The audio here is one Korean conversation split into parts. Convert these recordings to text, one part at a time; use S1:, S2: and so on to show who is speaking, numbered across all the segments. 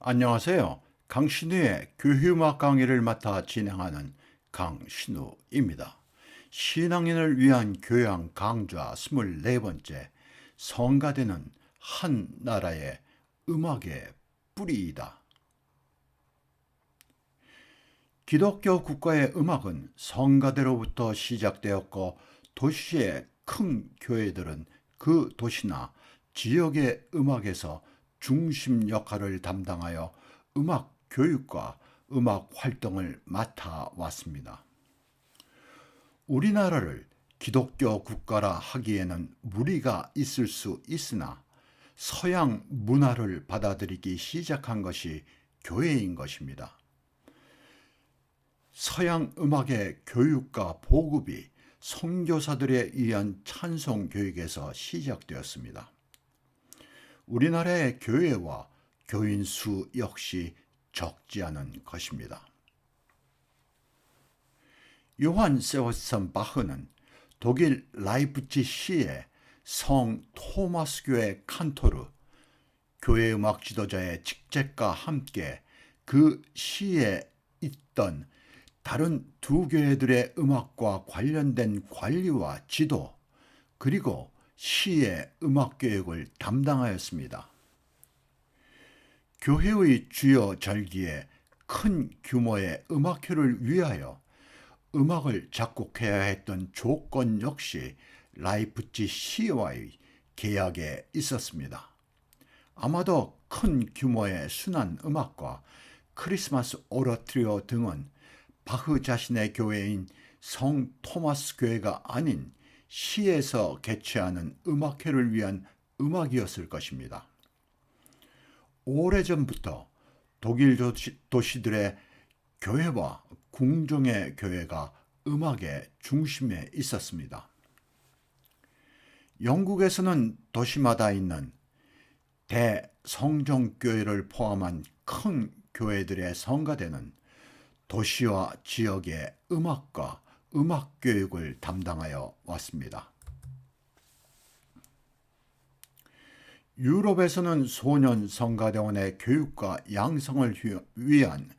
S1: 안녕하세요. 강신우의 교회음악 강의를 맡아 진행하는 강신우입니다. 신앙인을 위한 교양 강좌 24번째, 성가대는 한 나라의 음악의 뿌리이다. 기독교 국가의 음악은 성가대로부터 시작되었고, 도시의 큰 교회들은 그 도시나 지역의 음악에서 중심 역할을 담당하여 음악 교육과 음악 활동을 맡아왔습니다. 우리나라를 기독교 국가라 하기에는 무리가 있을 수 있으나 서양 문화를 받아들이기 시작한 것이 교회인 것입니다. 서양 음악의 교육과 보급이 선교사들에 의한 찬송 교육에서 시작되었습니다. 우리나라의 교회와 교인 수 역시 적지 않은 것입니다. 요한 세바스찬 바흐는 독일 라이프치히의 성 토마스 교회 칸토르, 교회 음악 지도자의 직책과 함께 그 시에 있던 다른 두 교회들의 음악과 관련된 관리와 지도, 그리고 시의 음악 교육을 담당하였습니다. 교회의 주요 절기에 큰 규모의 음악회를 위하여 음악을 작곡해야 했던 조건 역시 라이프치히와의 계약에 있었습니다. 아마도 큰 규모의 순환 음악과 크리스마스 오라토리오 등은 바흐 자신의 교회인 성 토마스 교회가 아닌 시에서 개최하는 음악회를 위한 음악이었을 것입니다. 오래전부터 독일 도시들의 교회와 궁정의 교회가 음악의 중심에 있었습니다. 영국에서는 도시마다 있는 대성정교회를 포함한 큰 교회들의 성가대는 도시와 지역의 음악과 음악 교육을 담당하여 왔습니다. 유럽에서는 소년 성가대원의 교육과 양성을 위한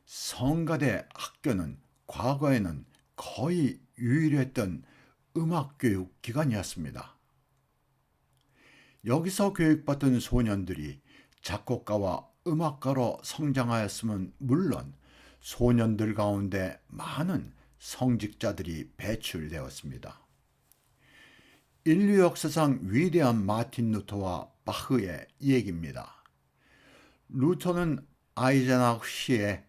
S1: 성가대 학교는 과거에는 거의 유일했던 음악교육 기관이었습니다. 여기서 교육받은 소년들이 작곡가와 음악가로 성장하였으면 물론 소년들 가운데 많은 성직자들이 배출되었습니다. 인류 역사상 위대한 마틴 루터와 바흐의 얘기입니다. 루터는 아이젠하우시의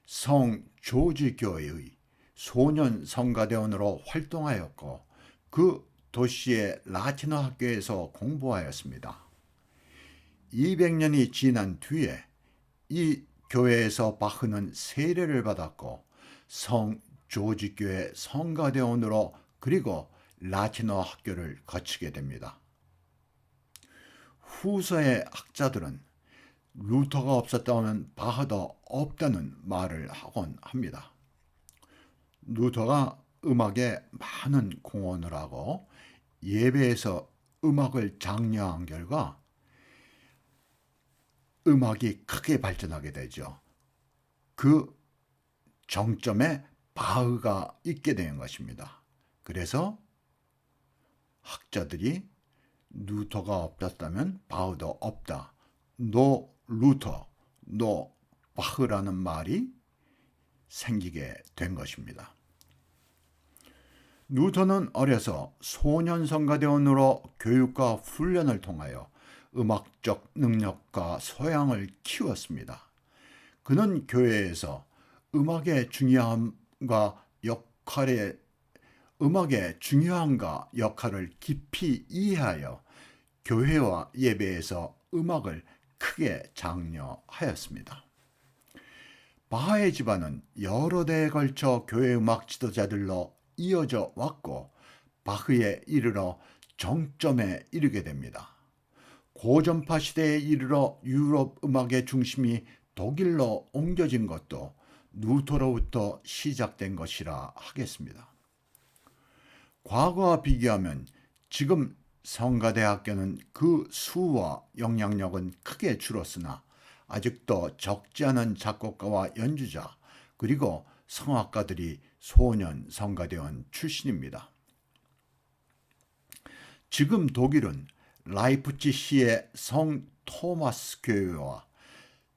S1: 성 조지 교회의 소년 성가대원으로 활동하였고 그 도시의 라틴어 학교에서 공부하였습니다. 200년이 지난 뒤에 이 교회에서 바흐는 세례를 받았고 성 조지 교회 성가대원으로 그리고 라틴어 학교를 거치게 됩니다. 후서의 학자들은 루터가 없었다면 바흐도 없다는 말을 하곤 합니다. 루터가 음악에 많은 공헌을 하고 예배에서 음악을 장려한 결과 음악이 크게 발전하게 되죠. 그 정점에 바흐가 있게 된 것입니다. 그래서 학자들이 루터가 없었다면 바흐도 없다. 노 루터, 노 바흐라는 말이 생기게 된 것입니다. 루터는 어려서 소년 성가대원으로 교육과 훈련을 통하여 음악적 능력과 소양을 키웠습니다. 그는 교회에서 음악의 중요함과 역할을 깊이 이해하여 교회와 예배에서 음악을 크게 장려하였습니다. 바하의 집안은 여러 대에 걸쳐 교회 음악 지도자들로 이어져 왔고 바흐에 이르러 정점에 이르게 됩니다. 고전파 시대에 이르러 유럽 음악의 중심이 독일로 옮겨진 것도 루터로부터 시작된 것이라 하겠습니다. 과거와 비교하면 지금 성가대학교는 그 수와 영향력은 크게 줄었으나 아직도 적지 않은 작곡가와 연주자 그리고 성악가들이 소년 성가대원 출신입니다. 지금 독일은 라이프치히의 성 토마스 교회와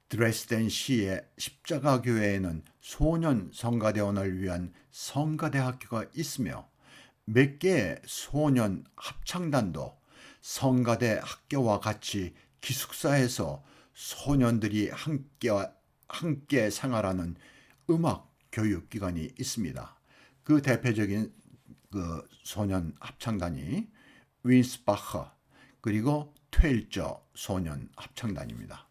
S1: 드레스덴 시의 십자가 교회에는 소년 성가대원을 위한 성가대학교가 있으며 몇 개의 소년 합창단도 성가대 학교와 같이 기숙사에서 소년들이 함께 생활하는 음악 교육기관이 있습니다. 그 대표적인 그 소년 합창단이 윈스바흐 그리고 트웰저 소년 합창단입니다.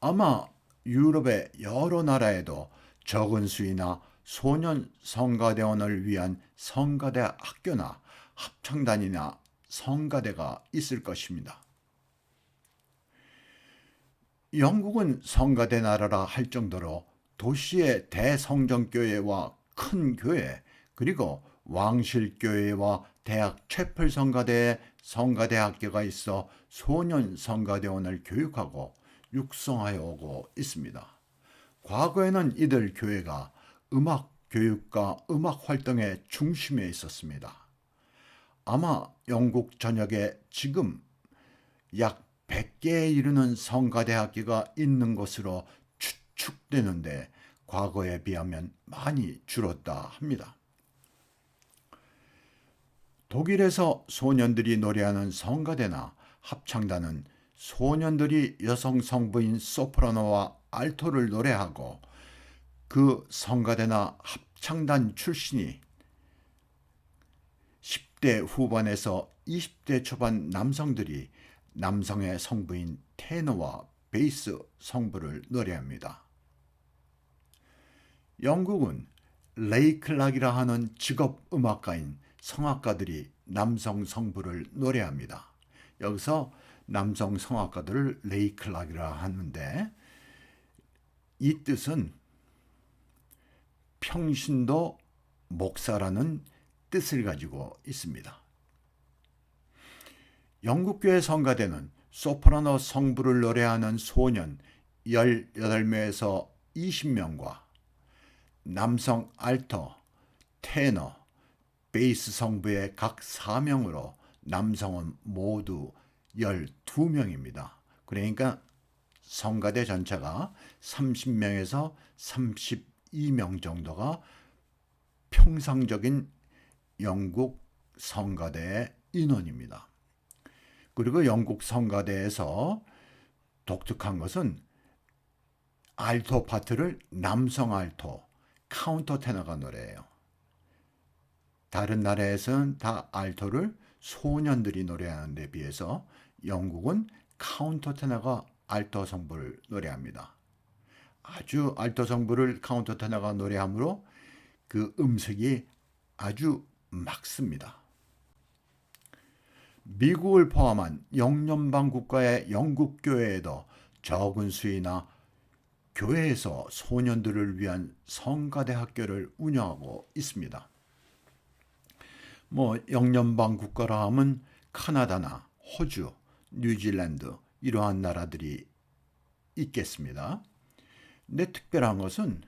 S1: 아마 유럽의 여러 나라에도 적은 수이나 소년 성가대원을 위한 성가대 학교나 합창단이나 성가대가 있을 것입니다. 영국은 성가대 나라라 할 정도로 도시의 대성전교회와 큰 교회 그리고 왕실교회와 대학 채플 성가대에 성가대 학교가 있어 소년 성가대원을 교육하고 육성하여 오고 있습니다. 과거에는 이들 교회가 음악 교육과 음악 활동의 중심에 있었습니다. 아마 영국 전역에 지금 약 100개에 이르는 성가대학교가 있는 것으로 추측되는데 과거에 비하면 많이 줄었다 합니다. 독일에서 소년들이 노래하는 성가대나 합창단은 소년들이 여성 성부인 소프라노와 알토를 노래하고 그 성가대나 합창단 출신이 10대 후반에서 20대 초반 남성들이 남성의 성부인 테너와 베이스 성부를 노래합니다. 영국은 레이클락이라 하는 직업 음악가인 성악가들이 남성 성부를 노래합니다. 여기서 남성 성악가들을 레이클락이라 하는데 이 뜻은 평신도 목사라는 뜻을 가지고 있습니다. 영국교회 성가대는 소프라노 성부를 노래하는 소년 18명에서 20명과 남성 알토, 테너, 베이스 성부의 각 4명으로 남성은 모두 12명입니다. 그러니까 성가대 전체가 30명에서 32명 정도가 평상적인 영국 성가대의 인원입니다. 그리고 영국 성가대에서 독특한 것은 알토 파트를 남성 알토, 카운터 테너가 노래해요. 다른 나라에서는 다 알토를 소년들이 노래하는 데 비해서 영국은 카운터 테너가 알토 성부를 노래합니다. 아주 알토 성부를 카운터 테너가 노래하므로 그 음색이 아주 맑습니다. 미국을 포함한 영연방 국가의 영국 교회에도 적은 수이나 교회에서 소년들을 위한 성가대 학교를 운영하고 있습니다. 영연방 국가라 하면 카나다나 호주, 뉴질랜드 이러한 나라들이 있겠습니다. 근데 특별한 것은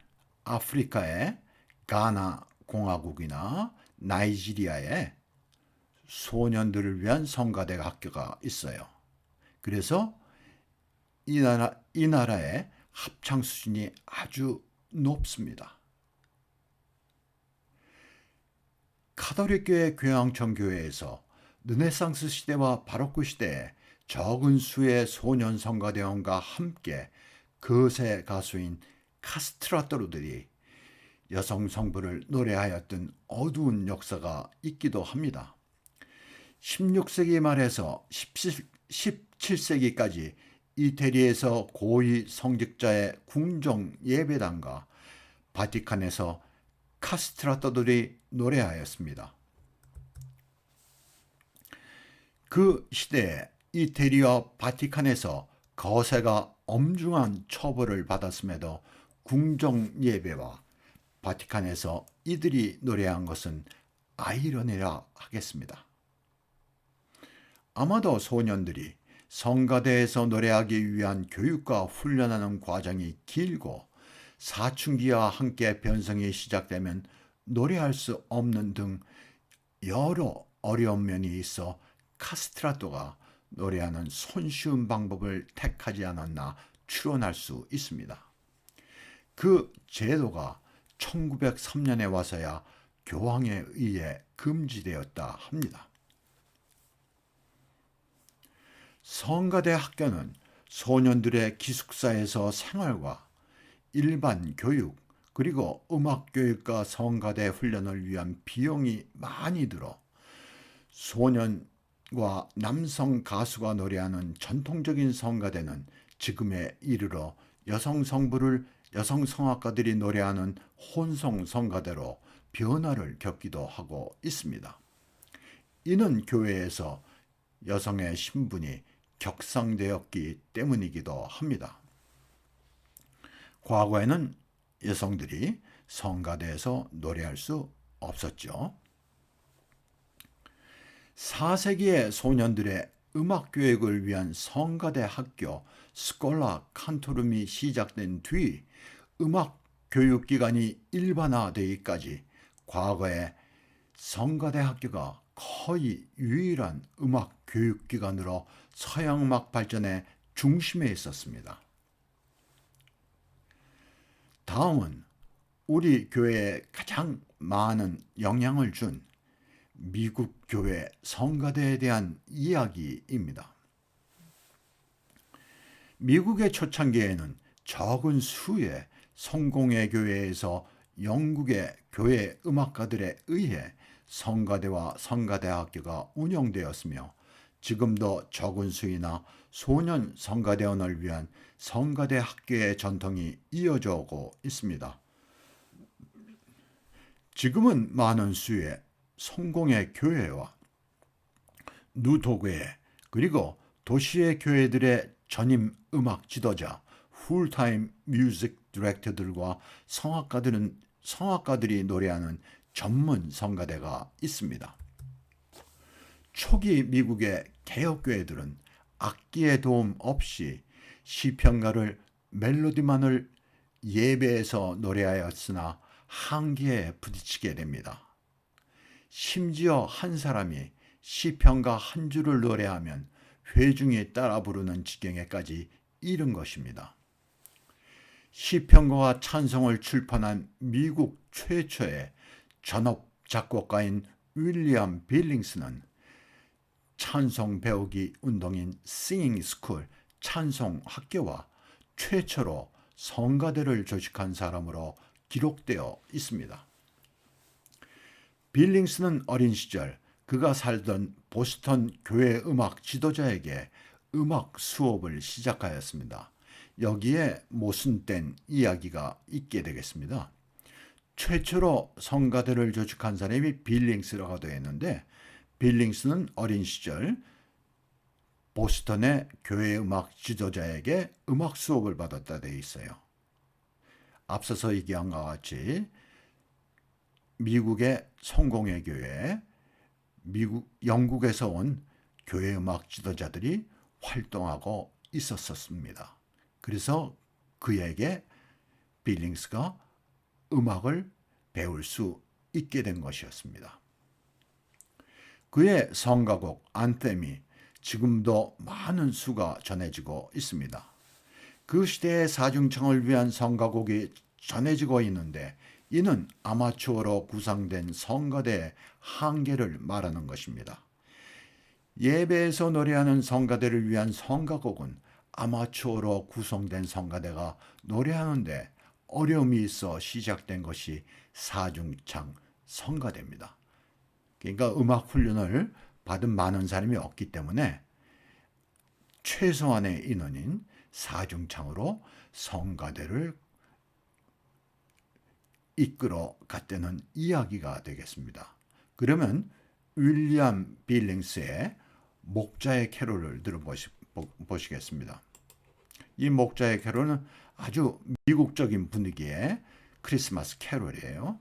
S1: 아프리카의 가나 공화국이나 나이지리아에 소년들을 위한 성가대 학교가 있어요. 그래서 이 나라의 합창 수준이 아주 높습니다. 카톨릭교회 교황청교회에서 르네상스 시대와 바로크 시대에 적은 수의 소년 성가대원과 함께 거세 가수인 카스트라토르들이 여성 성부를 노래하였던 어두운 역사가 있기도 합니다. 16세기 말에서 17세기까지 이태리에서 고위 성직자의 궁정 예배당과 바티칸에서 카스트라토들이 노래하였습니다. 그 시대에 이태리와 바티칸에서 거세가 엄중한 처벌을 받았음에도 궁정 예배와 바티칸에서 이들이 노래한 것은 아이러니라 하겠습니다. 아마도 소년들이 성가대에서 노래하기 위한 교육과 훈련하는 과정이 길고 사춘기와 함께 변성이 시작되면 노래할 수 없는 등 여러 어려운 면이 있어 카스트라토가 노래하는 손쉬운 방법을 택하지 않았나 추론할 수 있습니다. 그 제도가 1903년에 와서야 교황에 의해 금지되었다 합니다. 성가대 학교는 소년들의 기숙사에서 생활과 일반 교육 그리고 음악 교육과 성가대 훈련을 위한 비용이 많이 들어 소년과 남성 가수가 노래하는 전통적인 성가대는 지금에 이르러 여성 성부를 여성 성악가들이 노래하는 혼성 성가대로 변화를 겪기도 하고 있습니다. 이는 교회에서 여성의 신분이 격상되었기 때문이기도 합니다. 과거에는 여성들이 성가대에서 노래할 수 없었죠. 4세기의 소년들의 음악 교육을 위한 성가대 학교 스콜라 칸토룸이 시작된 뒤 음악 교육 기관이 일반화되기까지 과거에 성가대 학교가 거의 유일한 음악 교육 기관으로 서양 음악 발전의 중심에 있었습니다. 다음은 우리 교회에 가장 많은 영향을 준 미국 교회 성가대에 대한 이야기입니다. 미국의 초창기에는 적은 수의 성공회 교회에서 영국의 교회 음악가들에 의해 성가대와 성가대 학교가 운영되었으며 지금도 적은 수이나 소년 성가대원을 위한 성가대 학교의 전통이 이어져 오고 있습니다. 지금은 많은 수의 성공의 교회와 누도교회 그리고 도시의 교회들의 전임 음악 지도자 풀타임 뮤직 디렉터들과 성악가들이 노래하는 전문 성가대가 있습니다. 초기 미국의 개혁교회들은 악기의 도움 없이 시편가를 멜로디만을 예배에서 노래하였으나 한계에 부딪히게 됩니다. 심지어 한 사람이 시편가 한 줄을 노래하면 회중이 따라 부르는 지경에까지 이른 것입니다. 시편가와 찬송을 출판한 미국 최초의 전업 작곡가인 윌리엄 빌링스는 찬송 배우기 운동인 싱잉 스쿨 찬송 학교와 최초로 성가대를 조직한 사람으로 기록되어 있습니다. 빌링스는 어린 시절 그가 살던 보스턴 교회 음악 지도자에게 음악 수업을 시작하였습니다. 여기에 모순된 이야기가 있게 되겠습니다. 최초로 성가대를 조직한 사람이 빌링스라고 되어 있는데 빌링스는 어린 시절 보스턴의 교회 음악 지도자에게 음악 수업을 받았다 되어 있어요. 앞서서 얘기한 것과 같이 미국의 성공회 교회, 영국에서 온 교회 음악 지도자들이 활동하고 있었습니다. 그래서 그에게 빌링스가 음악을 배울 수 있게 된 것이었습니다. 그의 성가곡 안셈이 지금도 많은 수가 전해지고 있습니다. 그 시대의 사중창을 위한 성가곡이 전해지고 있는데 이는 아마추어로 구상된 성가대의 한계를 말하는 것입니다. 예배에서 노래하는 성가대를 위한 성가곡은 아마추어로 구성된 성가대가 노래하는데 어려움이 있어 시작된 것이 사중창 성가대입니다. 그러니까 음악 훈련을 받은 많은 사람이 없기 때문에 최소한의 인원인 사중창으로 성가대를 이끌어 갔다는 이야기가 되겠습니다. 그러면 윌리엄 빌링스의 목자의 캐롤을 들어보시겠습니다. 이 목자의 캐롤은 아주 미국적인 분위기의 크리스마스 캐롤이에요.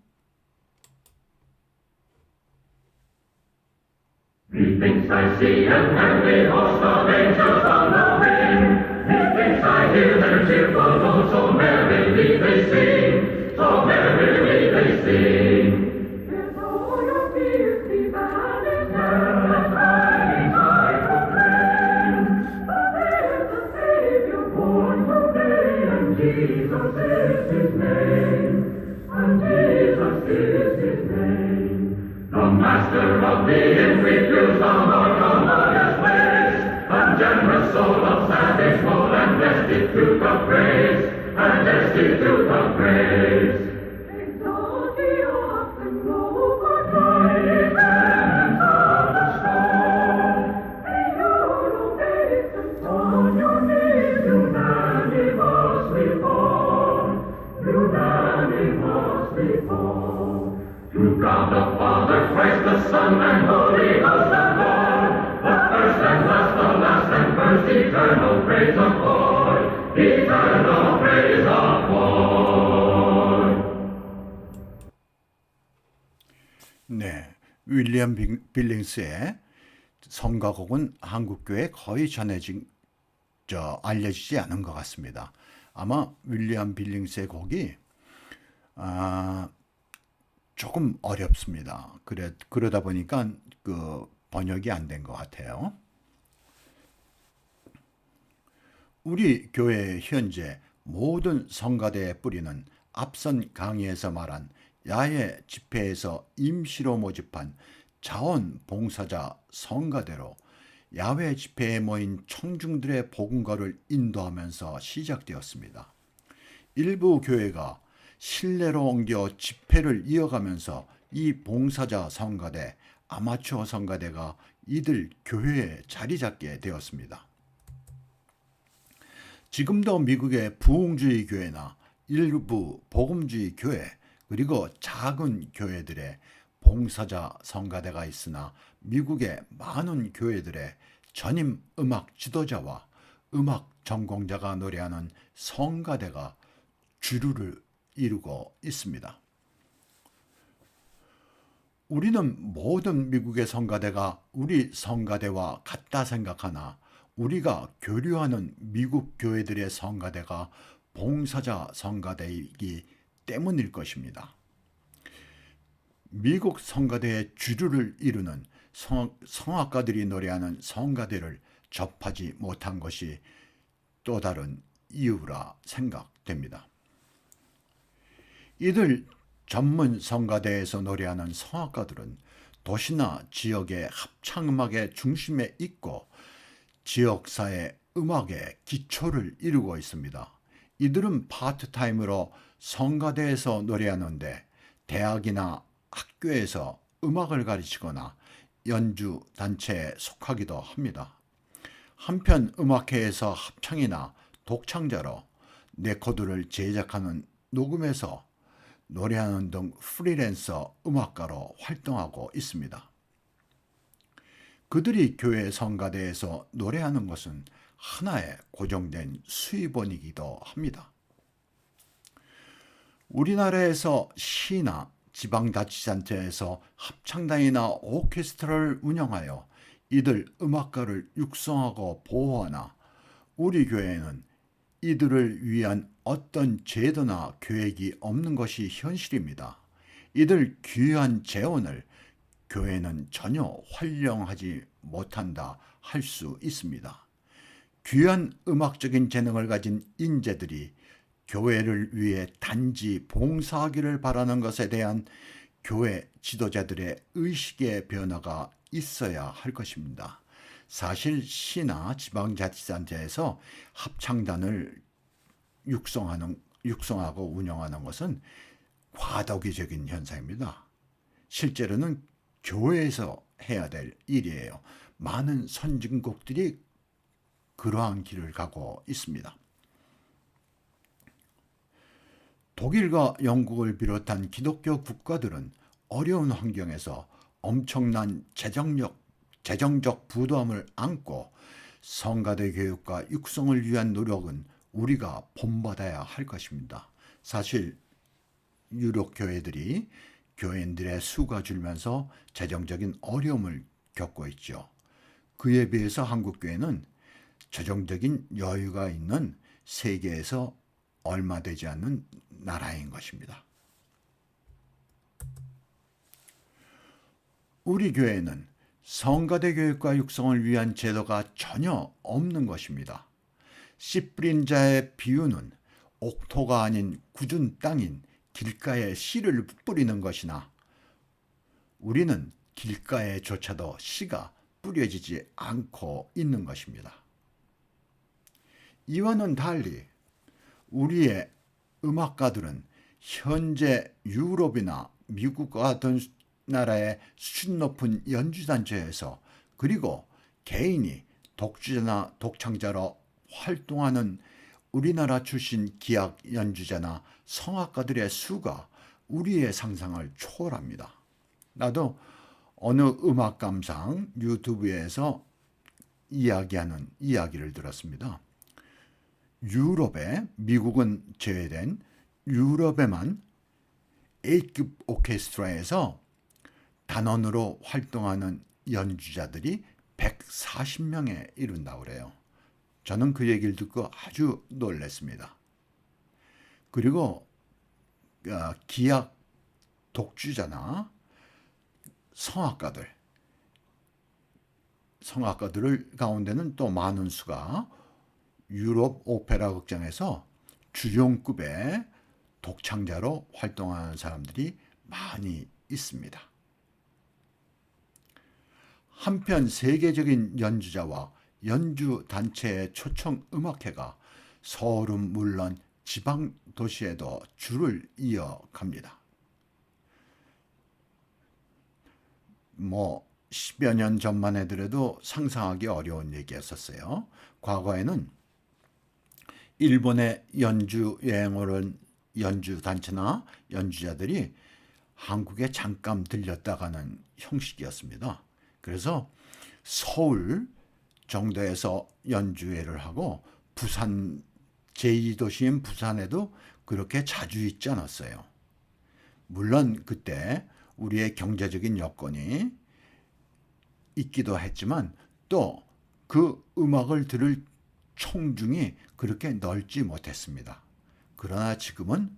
S2: Methinks I see an heavenly host of angels on the wing. Methinks I hear their cheerful notes, so merrily they sing, so merrily they sing. Let all your fears be banished, and tidings I proclaim. For there's a Savior born today, and Jesus is his name. And Jesus is his name. The Master of the inn refused the more commodious ways, and generous soul of savage mold, and destitute of praise, and destitute of praise. Exalt ye oxen, over his hands of the stone. May your obeisance on your knees unanimously fall, unanimously fall. To God the Father, Christ the Son, and Holy Ghost adore, the first and last, and first, eternal praise of Lord, eternal praise of Lord.
S1: 네, 윌리엄 빌링스의 성가곡은 한국교회에 거의 알려지지 않은 것 같습니다. 아마 윌리엄 빌링스의 곡이 조금 어렵습니다. 그러다 보니까 그 번역이 안 된 것 같아요. 우리 교회의 현재 모든 성가대의 뿌리는 앞선 강의에서 말한 야외 집회에서 임시로 모집한 자원봉사자 성가대로 야외 집회에 모인 청중들의 복음가를 인도하면서 시작되었습니다. 일부 교회가 실내로 옮겨 집회를 이어가면서 이 봉사자 성가대, 아마추어 성가대가 이들 교회에 자리 잡게 되었습니다. 지금도 미국의 부흥주의 교회나 일부 복음주의 교회, 그리고 작은 교회들의 봉사자 성가대가 있으나 미국의 많은 교회들의 전임 음악 지도자와 음악 전공자가 노래하는 성가대가 주류를 이루고 있습니다. 우리는 모든 미국의 성가대가 우리 성가대와 같다 생각하나 우리가 교류하는 미국 교회들의 성가대가 봉사자 성가대이기 때문일 것입니다. 미국 성가대의 주류를 이루는 성악가들이 노래하는 성가대를 접하지 못한 것이 또 다른 이유라 생각됩니다. 이들 전문 성가대에서 노래하는 성악가들은 도시나 지역의 합창음악의 중심에 있고 지역사회 음악의 기초를 이루고 있습니다. 이들은 파트타임으로 성가대에서 노래하는데 대학이나 학교에서 음악을 가르치거나 연주 단체에 속하기도 합니다. 한편 음악회에서 합창이나 독창자로 레코드를 제작하는 녹음에서 노래하는 등 프리랜서 음악가로 활동하고 있습니다. 그들이 교회 성가대에서 노래하는 것은 하나의 고정된 수입원이기도 합니다. 우리나라에서 시나 지방자치단체에서 합창단이나 오케스트라를 운영하여 이들 음악가를 육성하고 보호하나 우리 교회에는 이들을 위한 어떤 제도나 계획이 없는 것이 현실입니다. 이들 귀한 재원을 교회는 전혀 활용하지 못한다 할 수 있습니다. 귀한 음악적인 재능을 가진 인재들이 교회를 위해 단지 봉사하기를 바라는 것에 대한 교회 지도자들의 의식의 변화가 있어야 할 것입니다. 사실 시나 지방자치단체에서 합창단을 육성하고 운영하는 것은 과도기적인 현상입니다. 실제로는 교회에서 해야 될 일이에요. 많은 선진국들이 그러한 길을 가고 있습니다. 독일과 영국을 비롯한 기독교 국가들은 어려운 환경에서 엄청난 재정적 부담을 안고 성가대 교육과 육성을 위한 노력은 우리가 본받아야 할 것입니다. 사실 유럽 교회들이 교인들의 수가 줄면서 재정적인 어려움을 겪고 있죠. 그에 비해서 한국교회는 재정적인 여유가 있는 세계에서 얼마 되지 않는 나라인 것입니다. 우리 교회는 성가대 교육과 육성을 위한 제도가 전혀 없는 것입니다. 씨 뿌린 자의 비유는 옥토가 아닌 굳은 땅인 길가에 씨를 뿌리는 것이나 우리는 길가에조차도 씨가 뿌려지지 않고 있는 것입니다. 이와는 달리 우리의 음악가들은 현재 유럽이나 미국 같은 나라의 수준 높은 연주단체에서 그리고 개인이 독주자나 독창자로 활동하는 우리나라 출신 기악 연주자나 성악가들의 수가 우리의 상상을 초월합니다. 나도 어느 음악 감상 유튜브에서 이야기하는 이야기를 들었습니다. 유럽에, 미국은 제외된 유럽에만 A급 오케스트라에서 단원으로 활동하는 연주자들이 140명에 이른다고 그래요. 저는 그 얘기를 듣고 아주 놀랐습니다. 그리고 기악 독주자나 성악가들 가운데는 또 많은 수가 유럽 오페라 극장에서 주종급의 독창자로 활동하는 사람들이 많이 있습니다. 한편 세계적인 연주자와 연주 단체의 초청 음악회가 서울은 물론 지방 도시에도 줄을 이어갑니다. 10여 년 전만 해더라도 상상하기 어려운 얘기였었어요. 과거에는 일본의 연주 여행을 온 연주 단체나 연주자들이 한국에 잠깐 들렸다 가는 형식이었습니다. 그래서 서울 정도에서 연주회를 하고 부산 제2도시인 부산에도 그렇게 자주 있지 않았어요. 물론 그때 우리의 경제적인 여건이 있기도 했지만 또 그 음악을 들을 청중이 그렇게 넓지 못했습니다. 그러나 지금은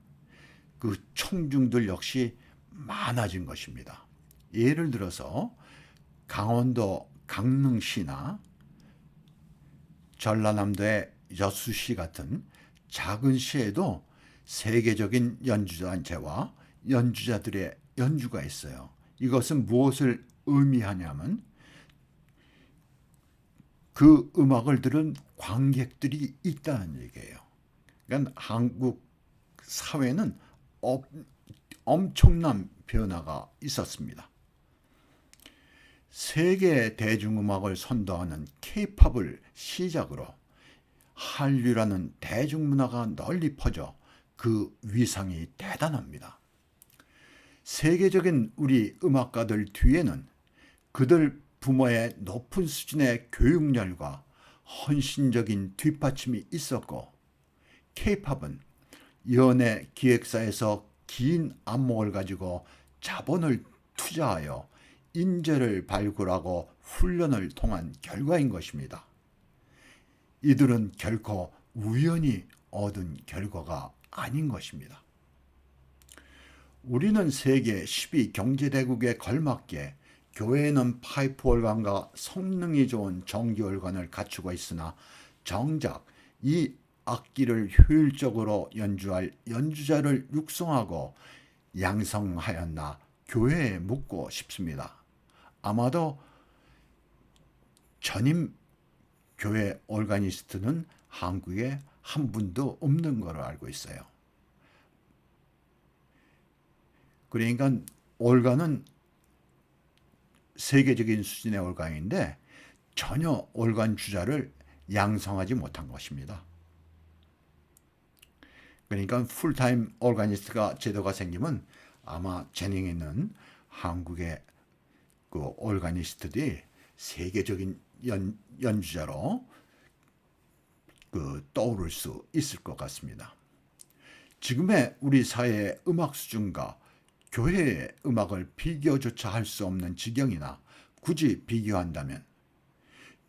S1: 그 청중들 역시 많아진 것입니다. 예를 들어서 강원도 강릉시나 전라남도의 여수시 같은 작은 시에도 세계적인 연주단체와 연주자들의 연주가 있어요. 이것은 무엇을 의미하냐면 그 음악을 들은 관객들이 있다는 얘기예요. 그러니까 한국 사회는 엄청난 변화가 있었습니다. 세계 대중음악을 선도하는 K-팝을 시작으로 한류라는 대중문화가 널리 퍼져 그 위상이 대단합니다. 세계적인 우리 음악가들 뒤에는 그들 부모의 높은 수준의 교육열과 헌신적인 뒷받침이 있었고 K-팝은 연예 기획사에서 긴 안목을 가지고 자본을 투자하여 인재를 발굴하고 훈련을 통한 결과인 것입니다. 이들은 결코 우연히 얻은 결과가 아닌 것입니다. 우리는 세계 10위 경제대국에 걸맞게 교회에는 파이프 organ과 성능이 좋은 정기 organ을 갖추고 있으나 정작 이 악기를 효율적으로 연주할 연주자를 육성하고 양성하였나 교회에 묻고 싶습니다. 아마도 전임 교회 organist는 한국에 한 분도 없는 걸로 알고 있어요. 그러니까 organ은 세계적인 수준의 organ인데 전혀 organ 주자를 양성하지 못한 것입니다. 그러니까 풀타임 organist가 제도가 생기면 아마 재능 있는 한국의 그 organist들이 세계적인 연주자로 떠오를 수 있을 것 같습니다. 지금의 우리 사회의 음악 수준과 교회의 음악을 비교조차 할 수 없는 지경이나 굳이 비교한다면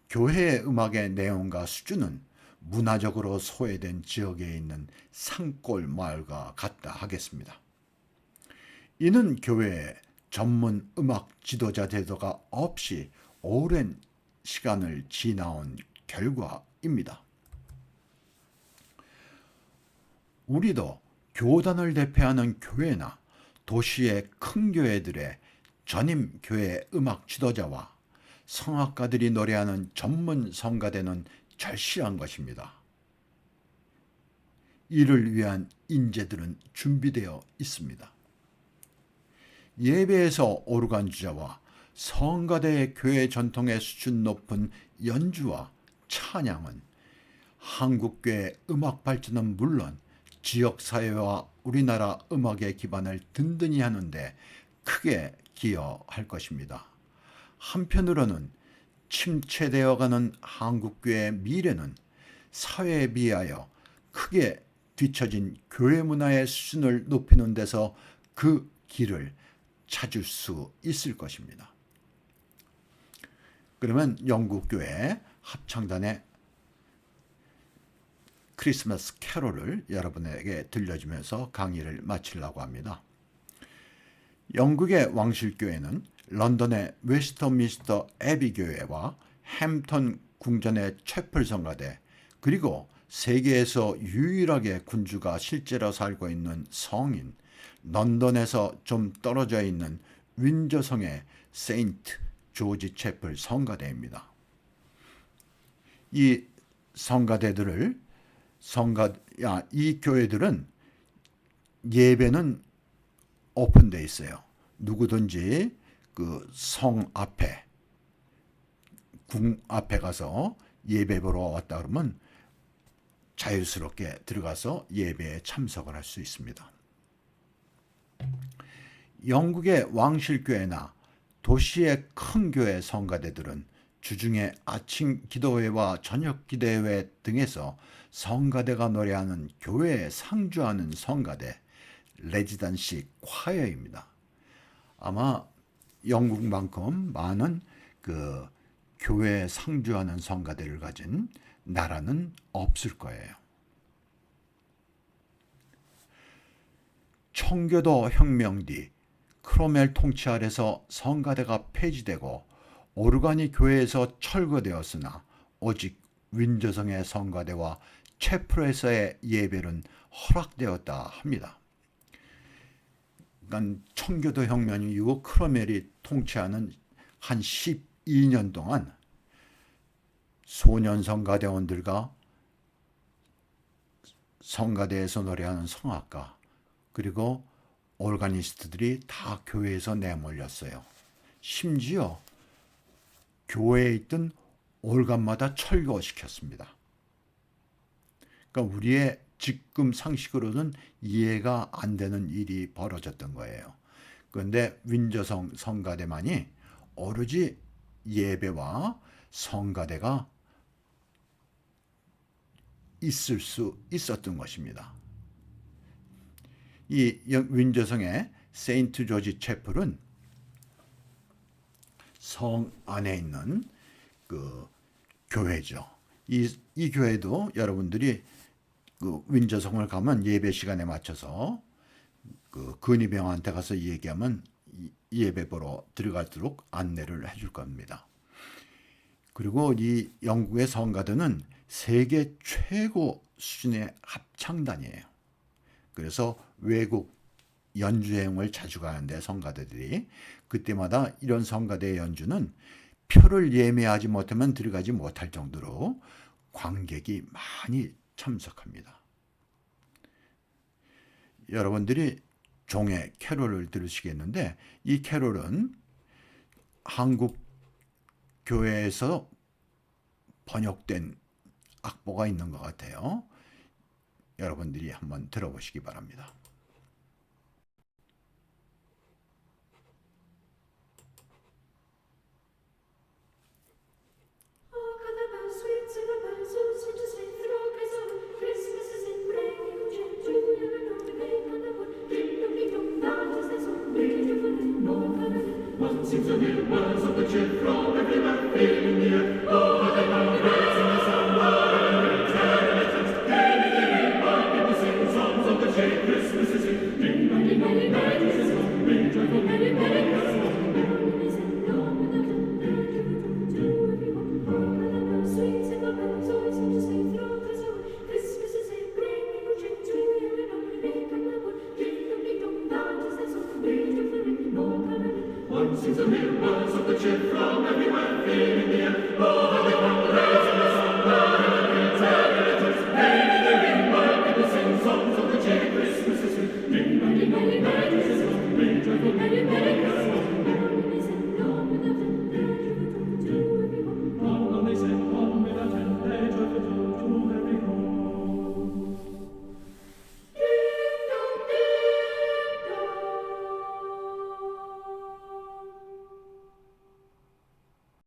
S1: 교회의 음악의 내용과 수준은 문화적으로 소외된 지역에 있는 산골 마을과 같다 하겠습니다. 이는 교회에 전문 음악 지도자 제도가 없이 오랜 시간을 지나온 결과입니다. 우리도 교단을 대표하는 교회나 도시의 큰 교회들의 전임 교회 음악 지도자와 성악가들이 노래하는 전문 성가대는 절실한 것입니다. 이를 위한 인재들은 준비되어 있습니다. 예배에서 오르간 주자와 성가대의 교회 전통의 수준 높은 연주와 찬양은 한국교회 음악 발전은 물론 지역사회와 우리나라 음악의 기반을 든든히 하는데 크게 기여할 것입니다. 한편으로는 침체되어가는 한국교회의 미래는 사회에 비하여 크게 뒤처진 교회 문화의 수준을 높이는 데서 그 길을 찾을 수 있을 것입니다. 그러면 영국교회 합창단의 크리스마스 캐롤을 여러분에게 들려주면서 강의를 마치려고 합니다. 영국의 왕실교회는 런던의 웨스터민스터 애비 교회와 햄턴 궁전의 채플 성가대, 그리고 세계에서 유일하게 군주가 실제로 살고 있는 성인, 런던에서 좀 떨어져 있는 윈저성의 세인트 조지 채플 성가대입니다. 이 성가대들을 이 교회들은 예배는 오픈되어 있어요. 누구든지 그 성 앞에, 궁 앞에 가서 예배 보러 왔다 그러면 자유스럽게 들어가서 예배에 참석을 할 수 있습니다. 영국의 왕실교회나 도시의 큰 교회 성가대들은 주중에 아침 기도회와 저녁 기도회 등에서 성가대가 노래하는 교회에 상주하는 성가대, 레지던시 콰이어입니다. 아마 영국만큼 많은 그 교회에 상주하는 성가대를 가진 나라는 없을 거예요. 청교도 혁명 뒤 크로멜 통치 아래서 성가대가 폐지되고 오르간이 교회에서 철거되었으나 오직 윈저성의 성가대와 채플에서의 예배는 허락되었다 합니다. 그러니까 청교도 혁명 이후 크로멜이 통치하는 한 12년 동안 소년 성가대원들과 성가대에서 노래하는 성악가 그리고 오르가니스트들이 다 교회에서 내몰렸어요. 심지어 교회에 있던 올간마다 철거시켰습니다. 그러니까 우리의 지금 상식으로는 이해가 안 되는 일이 벌어졌던 거예요. 그런데 윈저성 성가대만이 오로지 예배와 성가대가 있을 수 있었던 것입니다. 이 윈저성의 세인트 조지 채플은 성 안에 있는 그 교회죠. 이 교회도 여러분들이 그 윈저성을 가면 예배 시간에 맞춰서 그 근위병한테 가서 얘기하면 예배 보러 들어갈도록 안내를 해줄 겁니다. 그리고 이 영국의 성가대는 세계 최고 수준의 합창단이에요. 그래서 외국 연주여행을 자주 가는데 성가대들이 그때마다 이런 성가대의 연주는 표를 예매하지 못하면 들어가지 못할 정도로 관객이 많이 참석합니다. 여러분들이 종의 캐롤을 들으시겠는데 이 캐롤은 한국 교회에서 번역된 악보가 있는 것 같아요. 여러분들이 한번 들어보시기 바랍니다.